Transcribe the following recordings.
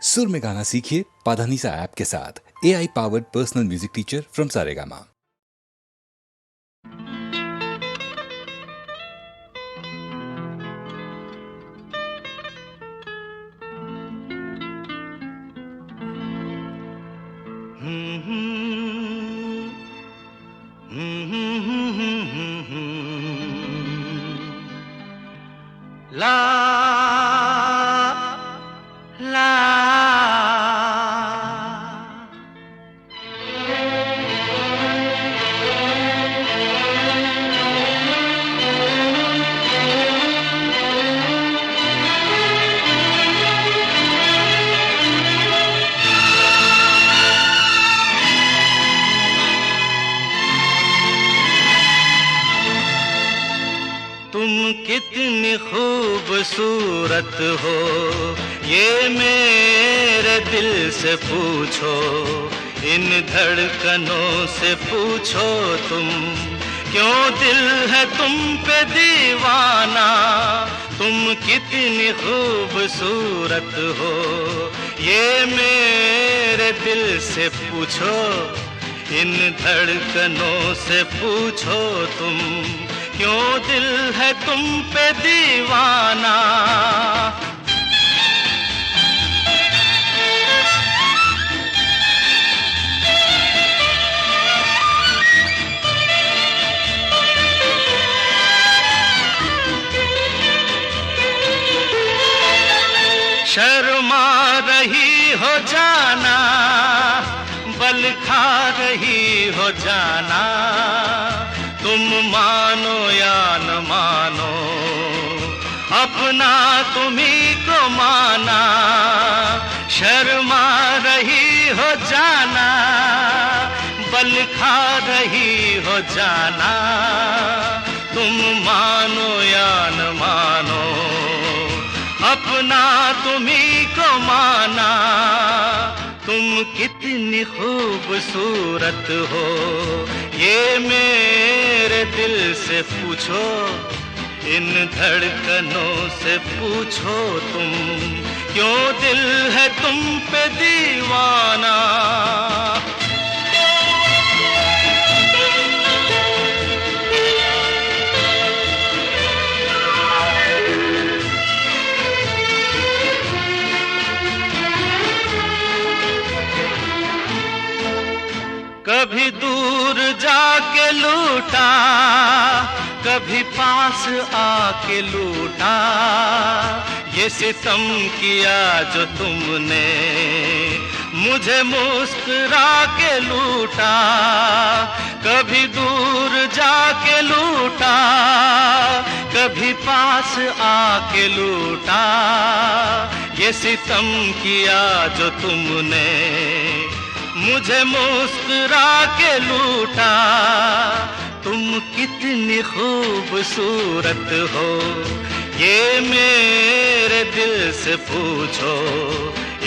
सुर में गाना सीखिए पाधानीसा ऐप के साथ। AI powered personal music teacher from Saregama. ला ला तुम कितनी खूबसूरत हो, ये मेरे दिल से पूछो, इन धड़कनों से पूछो तुम, क्यों दिल है तुम पे दीवाना। तुम कितनी खूबसूरत हो, ये मेरे दिल से पूछो, इन धड़कनों से पूछो तुम, क्यों दिल है तुम पे दीवाना। शर्मा रही हो जाना, बल खा रही हो जाना, तुम मानो या न मानो, अपना तुम्ही को माना। शर्मा रही हो जाना, बल खा रही हो जाना, तुम मानो या न मानो, अपना तुम्ही को माना। तुम कितनी खूबसूरत हो, ये मेरे दिल से पूछो, इन धड़कनों से पूछो तुम, क्यों दिल है तुम पे दीवाना। कभी दूर जाके लूटा, कभी पास आके लूटा, ये सितम किया जो तुमने, मुझे मुस्कुरा के लूटा। कभी दूर जाके लूटा, कभी पास आके लूटा, ये सितम किया जो तुमने, मुझे मुस्कुरा के लूटा। तुम कितनी खूबसूरत हो, ये मेरे दिल से पूछो,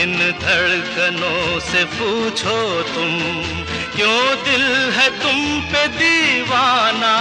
इन धड़कनों से पूछो तुम, क्यों दिल है तुम पे दीवाना।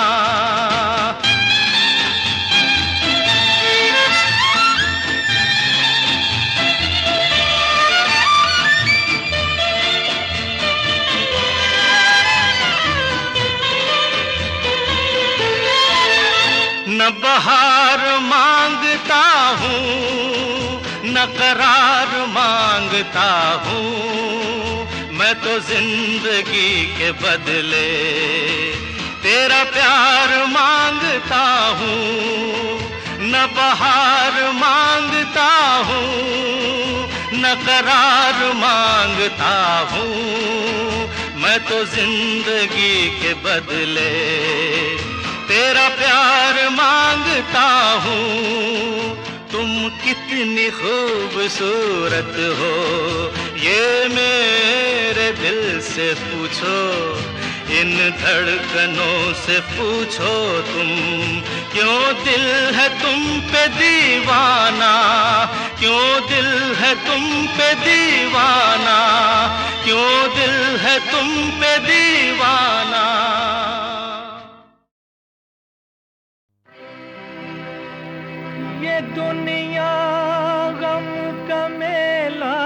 न बहार मांगता हूँ, न करार मांगता हूँ, मैं तो जिंदगी के बदले तेरा प्यार मांगता हूँ। न बहार मांगता हूँ, न करार मांगता हूँ, मैं तो जिंदगी के बदले तेरा प्यार मांगता हूँ। तुम कितनी खूबसूरत हो, ये मेरे दिल से पूछो, इन धड़कनों से पूछो तुम, क्यों दिल है तुम पे दीवाना। क्यों दिल है तुम पे दीवाना, क्यों दिल है तुम पे दीवाना। ये दुनिया गम का मेला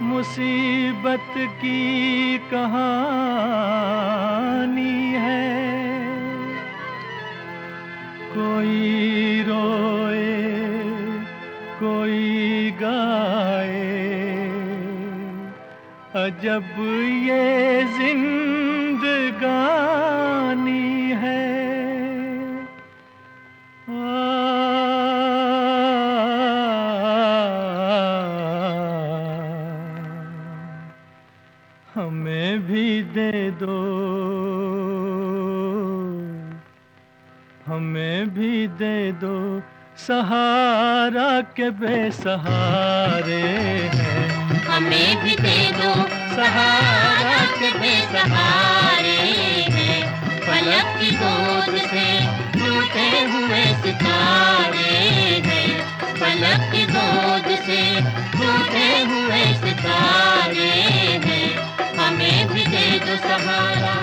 मुसीबत की कहानी है। कोई रोए कोई गाए, अजब ये जिंदगानी है। हमें भी दे दो, हमें भी दे दो सहारा के बेसहारे हैं। हमें भी दे दो सहारा के बेसहारे हैं। फलक की गोद से टूटे हुए सितारे हैं। फलक की गोद से टूटे हुए सितारे हैं। हमें भी दे दो सहारा।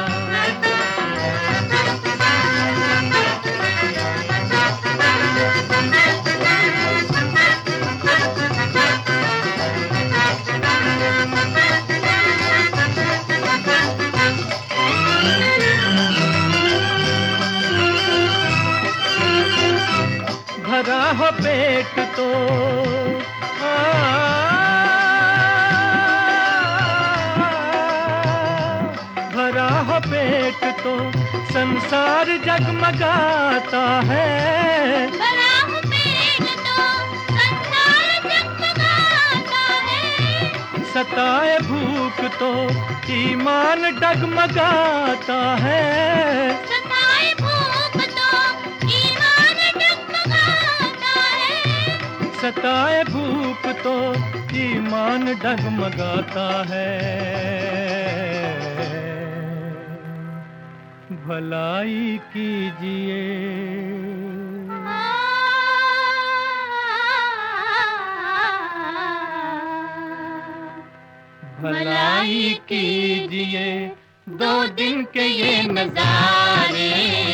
भरा हो पेट तो भरा हो पेट तो संसार जगमगाता है। भरा हो पेट तो संसार जगमगाता है। सताए भूख तो ईमान डगमगाता है। सताए भूख तो ईमान डगमगाता है। सताए भूख तो ईमान डगमगाता है। भलाई कीजिए, भलाई कीजिए, 2 दिन के ये नजारे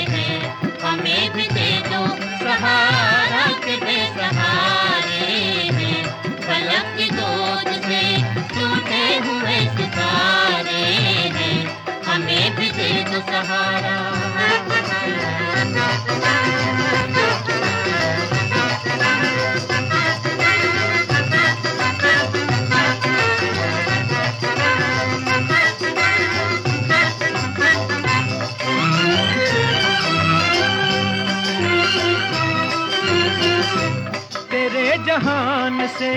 हैं। हमें भी दे दो सहारा के बेसहारे हैं। फलक की गोद से टूटे हुए सितारे हैं। हमें भी दे दो सहारा। तेरे जहान से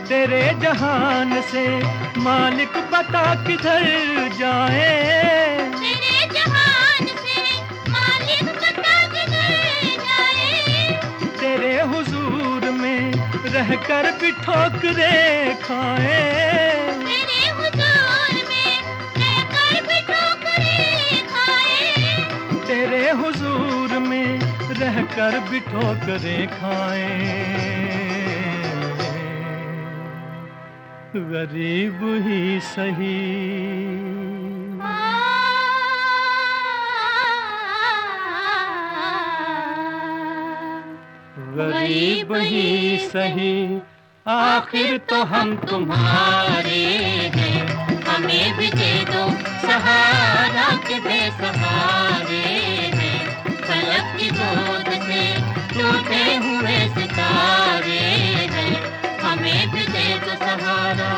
तेरे जहान से मालिक बता किधर जाए। तेरे जहान से मालिक बता किधर जाए। तेरे हुजूर में रहकर भी ठोकरे खाए। तेरे हुजूर में रहकर भी ठोकरे खाए। तेरे हुजूर में रहकर भी ठोकरे खाए। गरीब ही सही, गरीब ही सही, आखिर तो हम तुम्हारे हैं। हमें भी दे दो सहारा के बेसहारे हैं। फलक की गोद से टूटे हुए सितारे हैं। हमें भी दे दो सहारा।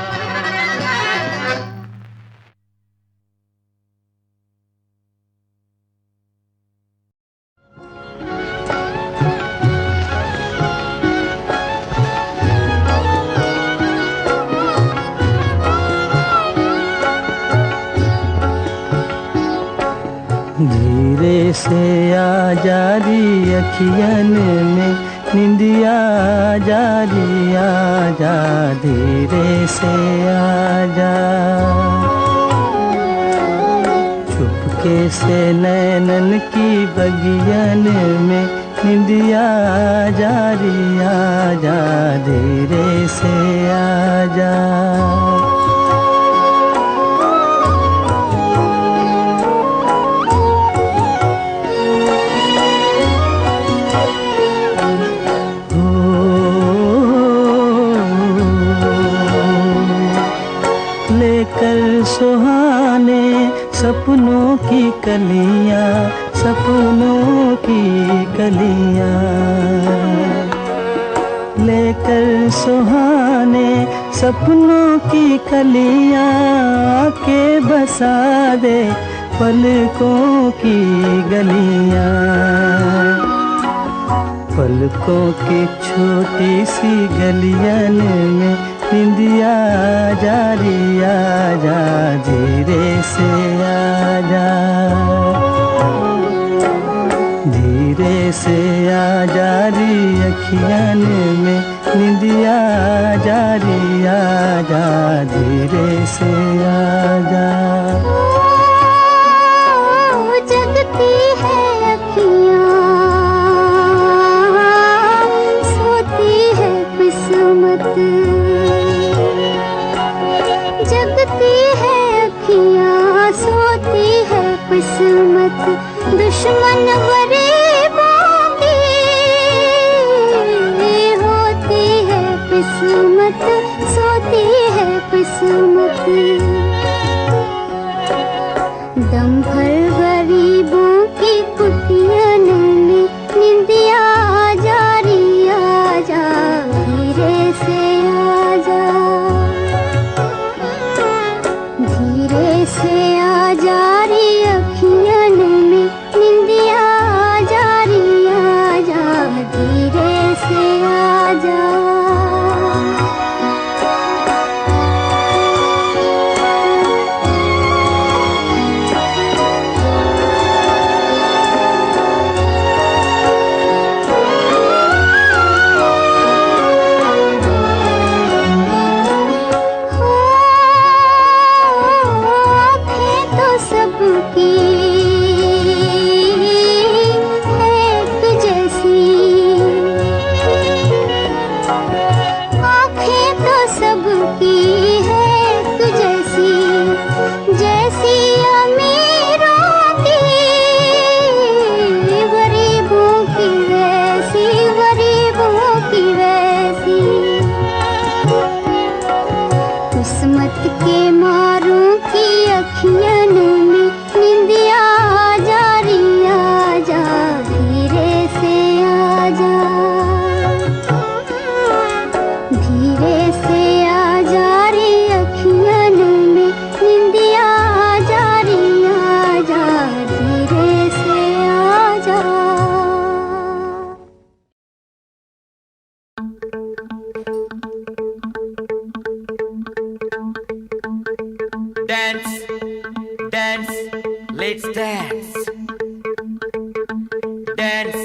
धीरे से आ जारी अखियन में निंदिया जारी आजा। धीरे से आजा, चुपके से नैनन की बगियन में निंदिया जारी आजा। धीरे से आजा, कलियां, सपनों की कलियां, लेकर सुहाने सपनों की कलियां, आके बसा दे पलकों की गलियां। पलकों की छोटी सी गलियन में निंदिया जा री आजा, धीरे से आजा, धीरे से आजा री अखियन में निंदिया जा री आजा, धीरे से आजा। जगती है अखियाँ, सोती है किस्मत, जगती है अखियाँ, सोती है किस्मत, दुश्मन गरीबों की होती है किस्मत, सोती है किस्मत। दम भर गरीबों की कुटियन में निंदिया जा री आजा, धीरे से आजा, धीरे से आजा री अखियन में निंदिया जा री आजा, धीरे से आजा। किस्मत के मारों की अखियन में निंदिया जा री आजा, धीरे से आजा, धीरे से आजा री अखियन में निंदिया जा री आजा, धीरे से आजा। Dance, dance, let's dance. Dance,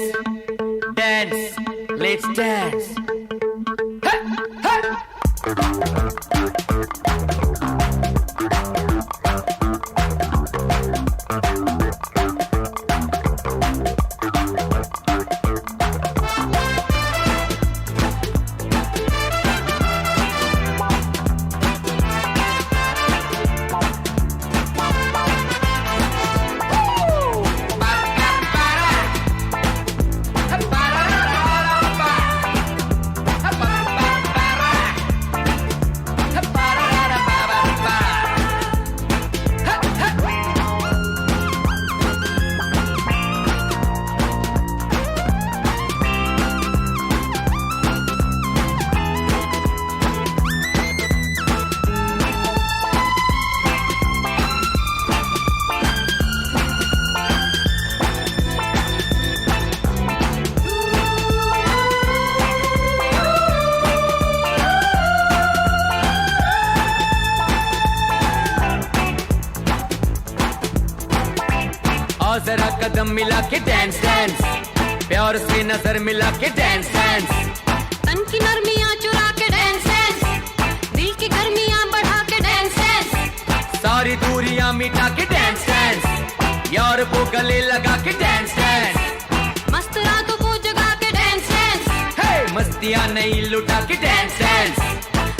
dance, let's dance. Ha, ha. और जरा कदम मिला के डांस डांस, प्यार से नजर मिला के डांस डांस, तन की नरमियां चुरा के डांस डांस, दिल की गर्मियां बढ़ा के डांस डांस, सारी दूरियां मिटा के डांस डांस, यार को गले लगा के डांस डांस, मस्त रातों को जगा के डांस डांस, हे मस्तियां नहीं लुटा के डांस डांस,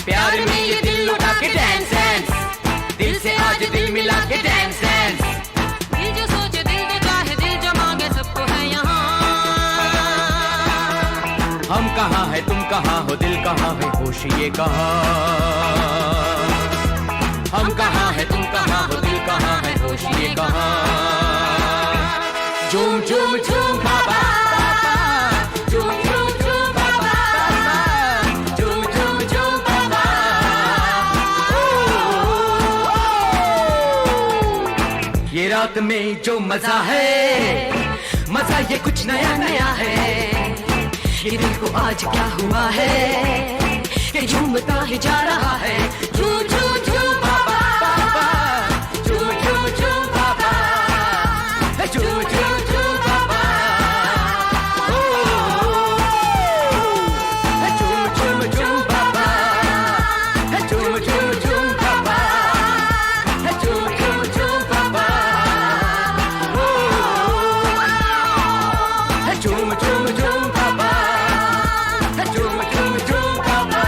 प्यार में ये दिल लुटा के डांस डांस, दिल से आज दिल मिला के डांस डांस। दिल जो सोचे दिल जो चाहे दिल जो मांगे सबको है यहाँ। हम कहाँ है तुम कहाँ हो, दिल कहाँ है, होश ये कहाँ। हम कहाँ है तुम कहाँ हो, दिल कहाँ है, होश ये कहाँ। झूम झूम झूम बाबा, झूम झूम झूम बाबा, झूम झूम झूम बाबा। ये रात में जो मजा है, मजा ये कुछ नया नया है। ये दिल को आज क्या हुआ है कि झूमता ही जा रहा है। झूम झूम झूम बाबा, झूम झूम झूम बाबा, झूम झूम झूम बाबा, झूम झूम झूम बाबा, झूम झूम झूम बाबा, झूम झूम झूम बाबा, झूम झूम झूम बाबा, झूम झूम झूम बाबा,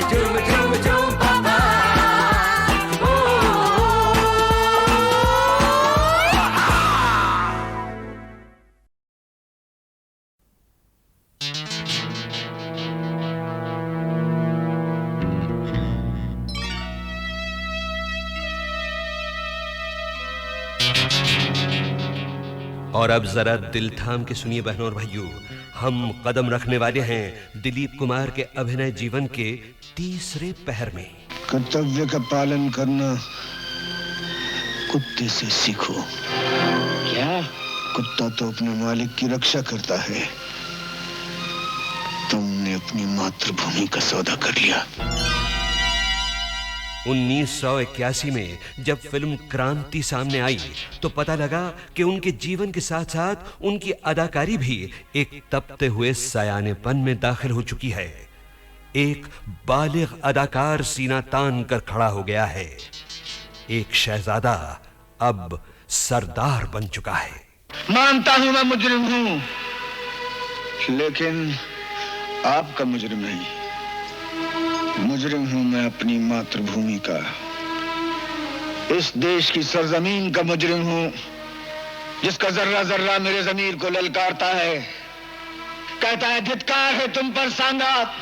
झूम झूम झूम बाबा। और अब जरा दिल थाम के सुनिए बहनों और भाइयों, हम कदम रखने वाले हैं दिलीप कुमार के अभिनय जीवन के तीसरे पहर में। कर्तव्य का पालन करना कुत्ते से सीखो। क्या? कुत्ता तो अपने मालिक की रक्षा करता है, तुमने अपनी मातृभूमि का सौदा कर लिया। 1981 में जब फिल्म क्रांति सामने आई तो पता लगा कि उनके जीवन के साथ साथ उनकी अदाकारी भी एक तपते हुए सयानेपन में दाखिल हो चुकी है। एक बालिग अदाकार सीना तान कर खड़ा हो गया है। एक शहजादा अब सरदार बन चुका है। मानता हूं मैं मुजरिम हूं, लेकिन आपका मुजरिम नहीं। मुजरिम हूं मैं अपनी मातृभूमि का, इस देश की सरजमीन का मुजरिम हूं, जिसका जर्रा जर्रा मेरे ज़मीर को ललकारता है। कहता है धिक्कार है तुम पर सांगात,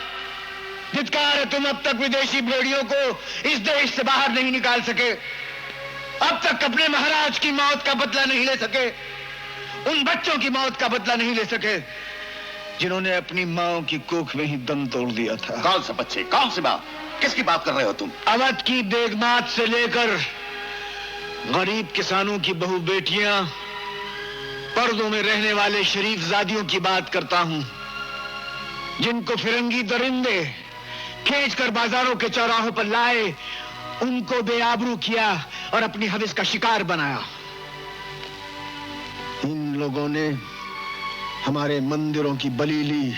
धिक्कार है तुम अब तक विदेशी भेड़ियों को इस देश से बाहर नहीं निकाल सके, अब तक अपने महाराज की मौत का बदला नहीं ले सके, उन बच्चों की मौत का बदला नहीं ले सके जिन्होंने अपनी मां की कोख में ही दम तोड़ दिया था। कौन से बच्चे, कौन सी मां, किसकी बात कर रहे हो तुम? अवध की बेगमात से लेकर गरीब किसानों की बहू बेटियां, पर्दों में रहने वाले शरीफ जादियों की बात करता हूं, जिनको फिरंगी दरिंदे खींचकर बाजारों के चौराहों पर लाए, उनको बेआबरू किया और अपनी हविस का शिकार बनाया। इन लोगों ने हमारे मंदिरों की बलि ली,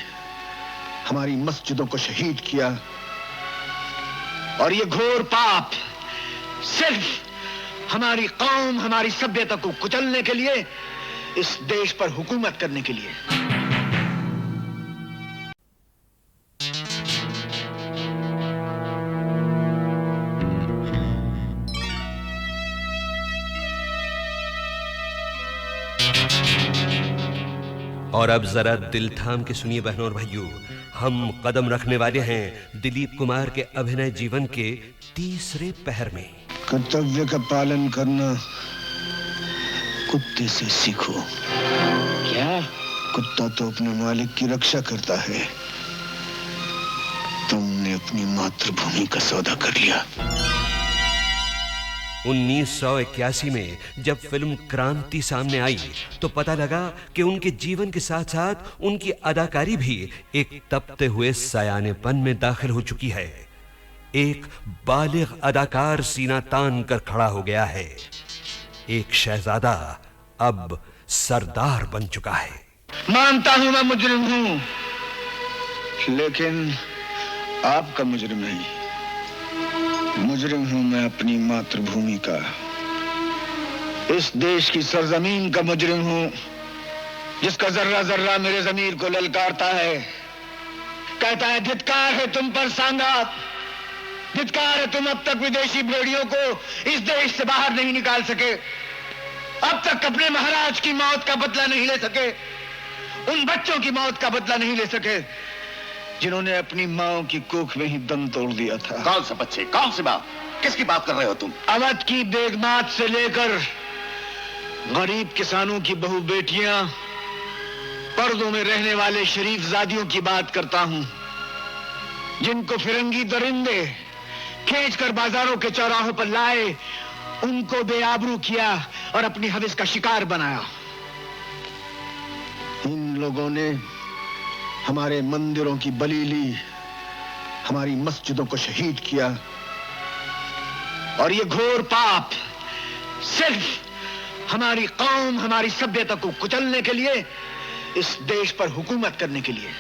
हमारी मस्जिदों को शहीद किया, और ये घोर पाप सिर्फ हमारी कौम, हमारी सभ्यता को कुचलने के लिए, इस देश पर हुकूमत करने के लिए। और अब जरा दिल थाम के सुनिए बहनों और भाइयों, हम कदम रखने वाले हैं दिलीप कुमार के अभिनय जीवन के तीसरे पहर में। कर्तव्य का पालन करना कुत्ते से सीखो। क्या? कुत्ता तो अपने मालिक की रक्षा करता है, तुमने अपनी मातृभूमि का सौदा कर लिया। 1981 में जब फिल्म क्रांति सामने आई तो पता लगा कि उनके जीवन के साथ साथ उनकी अदाकारी भी एक तपते हुए सयानेपन में दाखिल हो चुकी है। एक बालिग अदाकार सीना तान कर खड़ा हो गया है। एक शहजादा अब सरदार बन चुका है। मानता हूं मैं मुजरिम हूं, लेकिन आपका मुजरिम नहीं। मुजरिम हूं मैं अपनी मातृभूमि का, इस देश की सरजमीन का मुजरिम हूं, जिसका जर्रा जर्रा मेरे ज़मीर को ललकारता है। कहता है धिक्कार है तुम पर सांगात, धिक्कार है तुम अब तक विदेशी भेड़ियों को इस देश से बाहर नहीं निकाल सके, अब तक अपने महाराज की मौत का बदला नहीं ले सके, उन बच्चों की मौत का बदला नहीं ले सके जिन्होंने अपनी मां की कोख में ही दम तोड़ दिया था। कौन से बच्चे, कौन सी मां, किसकी बात कर रहे हो तुम? अवध की बेगमात से लेकर गरीब किसानों की बहू बेटियां, पर्दों में रहने वाले शरीफ जादियों की बात करता हूं, जिनको फिरंगी दरिंदे खींचकर बाजारों के चौराहों पर लाए, उनको बेआबरू किया और अपनी हवस का शिकार बनाया। इन लोगों ने हमारे मंदिरों की बलि ली, हमारी मस्जिदों को शहीद किया, और ये घोर पाप सिर्फ हमारी कौम, हमारी सभ्यता को कुचलने के लिए, इस देश पर हुकूमत करने के लिए।